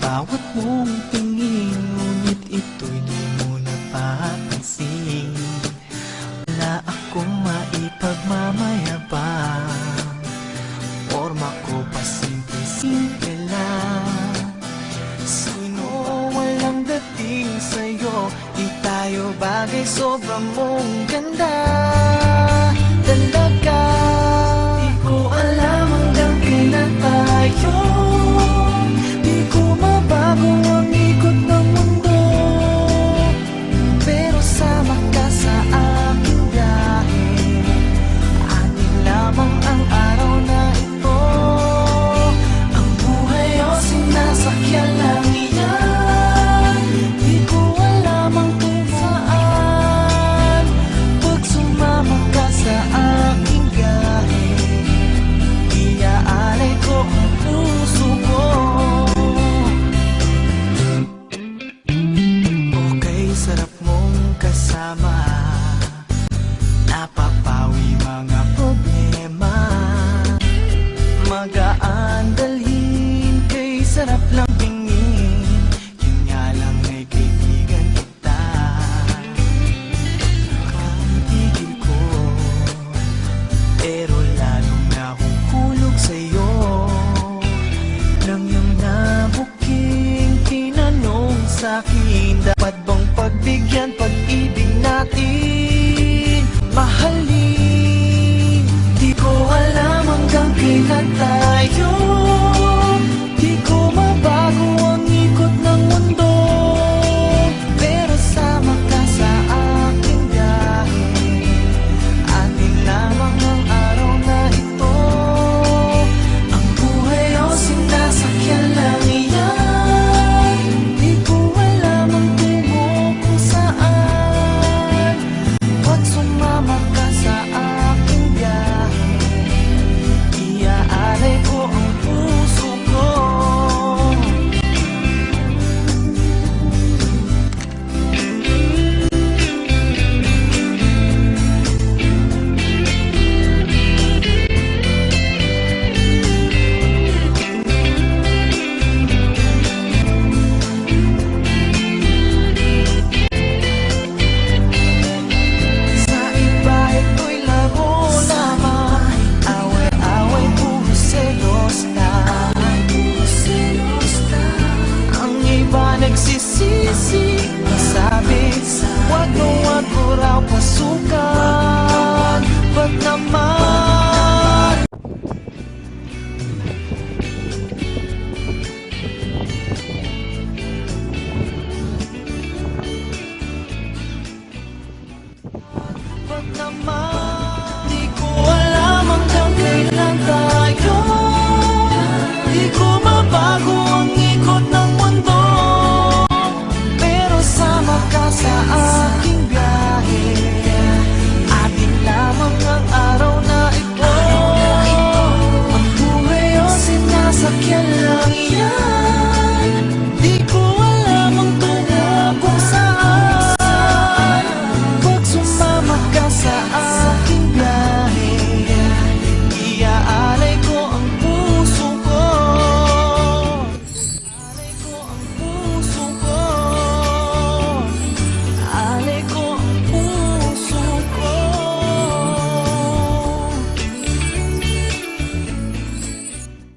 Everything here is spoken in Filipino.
bawat mong tingin, ngunit ito'y di mo napapansin. Wala akong maipagmamayabang, forma ko pa simple-simple lang. Sino walang dating sa'yo, di tayo bagay, sobrang mong ganda talaga. Di ko alam hanggang kailan tayo, di ko mabago ang ikot ng mundo, pero sama ka sa aking biyahe. Atin lamang ang araw na ito, ang buhay o sinasakyan lang iyan. Di ko alam ang kung saan, pag sumama ka sa aking biyahe, iaalay ko ang puso ko. Okay, sarap mong kasama, napapawi mga problema. Magaan dalhin, kay sarap lang tingin, yun nga lang ay kaibigan kita. Ang tigil ko, pero lalong nahuhulog sa'yo. Nang iyong nabuking tinanong sa'kin, dapat bang pagbigyan pag-ibig natin, mahalin? Di ko alam hanggang kailan tayo, di ko mabago ang ikot ng mundo, pero sama ka sa aking biyahe. Atin lamang ang araw na ito, ang buhay o sinasakyan lang iyan. Di ko alam ang tungo kung saan, pag sumama ka sa aking biyahe, iaalay ko ang puso ko. Sa iba ito'y laro lamang, away-away, puro selos lang. Ang iba nagsisisi, sabi, wag mo raw pasukan. Ba't naman